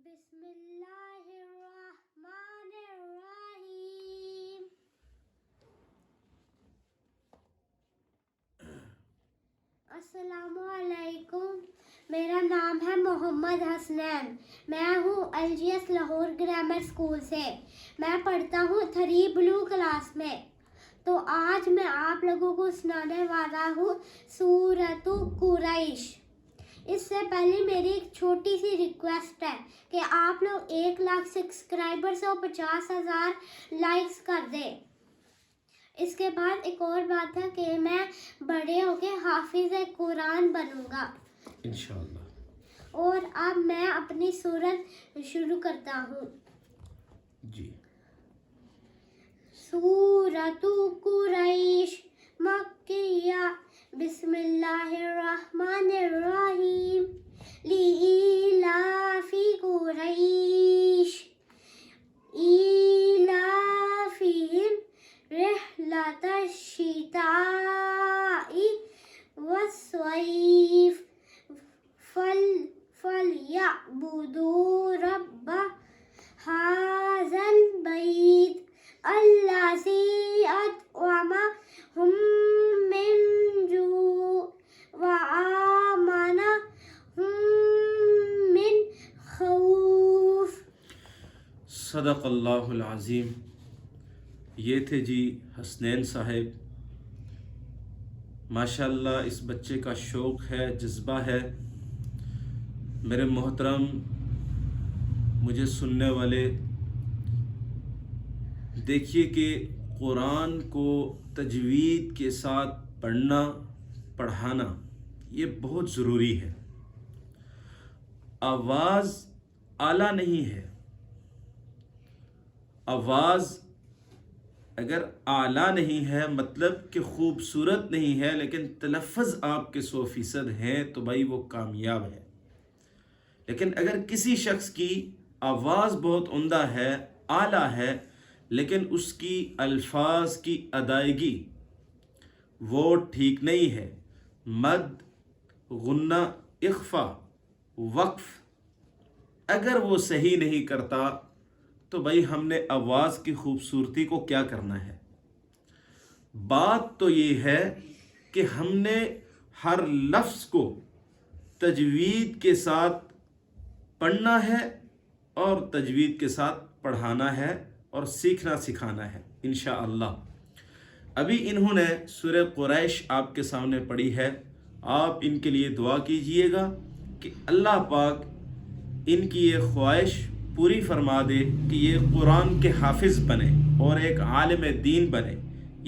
بسم اللہ الرحمن الرحیم۔ السلام علیکم، میرا نام ہے محمد حسنین، میں ہوں LGS لاہور گرامر اسکول سے، میں پڑھتا ہوں 3 بلو کلاس میں۔ تو آج میں آپ لوگوں کو سنانے والا ہوں سورۃ قریش۔ اس سے پہلے میری ایک چھوٹی سی ریکویسٹ ہے کہ آپ لوگ 1 لاکھ سبسکرائبرز اور 50,000 لائکس کر دیں۔ اس کے بعد ایک اور بات ہے کہ میں بڑے ہو کے حافظ قرآن بنوں گا انشاءاللہ۔ اور اب میں اپنی سورت شروع کرتا ہوں۔ جی۔ سورۃ قریش مکیہ، بسم اللہ الرحمن الرحیم۔ لإیلاف قریش ایلافہم رحلۃ الشتاء والصیف فلیعبدوا رب ھذا البیت الذی اطعمہم من جوع وآمنہم من خوف۔ صدق اللہ العظیم۔ یہ تھے جی حسنین صاحب۔ ماشاءاللہ اس بچے کا شوق ہے، جذبہ ہے۔ میرے محترم مجھے سننے والے، دیکھیے کہ قرآن کو تجوید کے ساتھ پڑھنا پڑھانا یہ بہت ضروری ہے۔ آواز اعلیٰ نہیں ہے، آواز اگر اعلیٰ نہیں ہے مطلب کہ خوبصورت نہیں ہے، لیکن تلفظ آپ کے 100% ہیں تو بھائی وہ کامیاب ہے۔ لیکن اگر کسی شخص کی آواز بہت عمدہ ہے، اعلیٰ ہے، لیکن اس کی الفاظ کی ادائیگی وہ ٹھیک نہیں ہے، مد، غنہ، اخفا، وقف اگر وہ صحیح نہیں کرتا تو بھائی ہم نے آواز کی خوبصورتی کو کیا کرنا ہے؟ بات تو یہ ہے کہ ہم نے ہر لفظ کو تجوید کے ساتھ پڑھنا ہے اور تجوید کے ساتھ پڑھانا ہے اور سیکھنا سکھانا ہے انشاءاللہ۔ ابھی انہوں نے سورہ قریش آپ کے سامنے پڑھی ہے، آپ ان کے لیے دعا کیجئے گا کہ اللہ پاک ان کی یہ خواہش پوری فرما دے کہ یہ قرآن کے حافظ بنے اور ایک عالم دین بنے،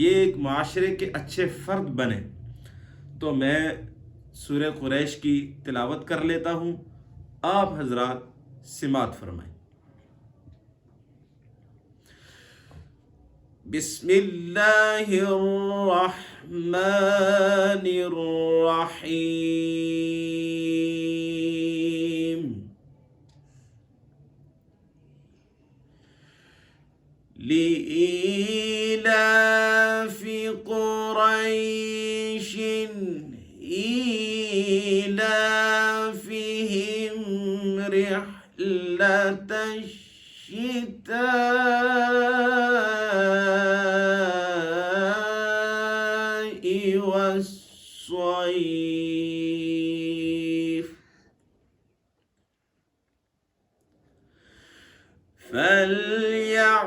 یہ ایک معاشرے کے اچھے فرد بنے۔ تو میں سورہ قریش کی تلاوت کر لیتا ہوں، آپ حضرات سماعت فرمائیں۔ بسم اللہ الرحمن الرحیم۔ لإیلاف قریش ایلافہم رحلۃ الشتاء والصیف فَلْيَعْبُدُوا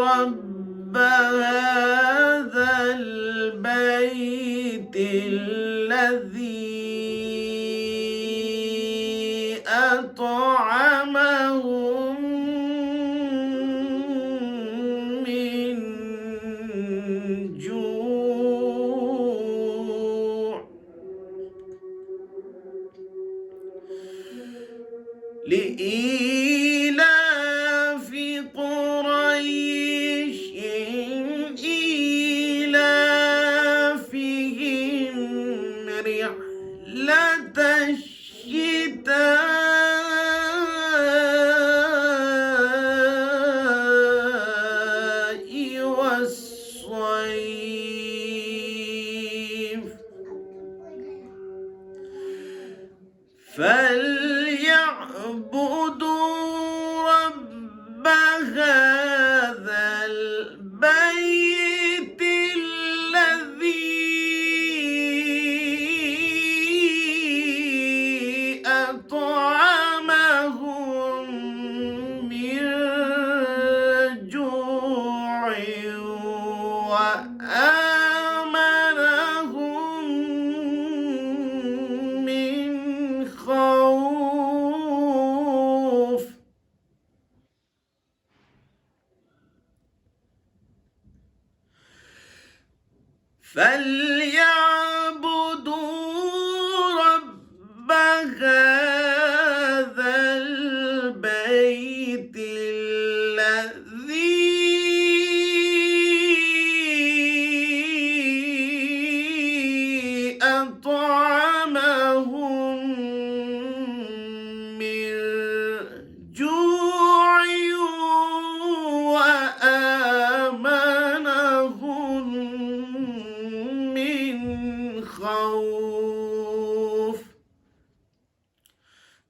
رَبَّ هَذَا الْبَيْتِ الَّذِي أَطْعَمَهُم مِّن جُوعٍ لإیلاف قریش ایلافہم رحلۃ الشتاء والصیف فَلْيَعْبُدُوا رب هذا البيت الذي أطعمهم من جوع وآمنهم من خوف. فليعبدوا رب هذا البيت الذي أطعمهم من جوع وآمنهم من خوف.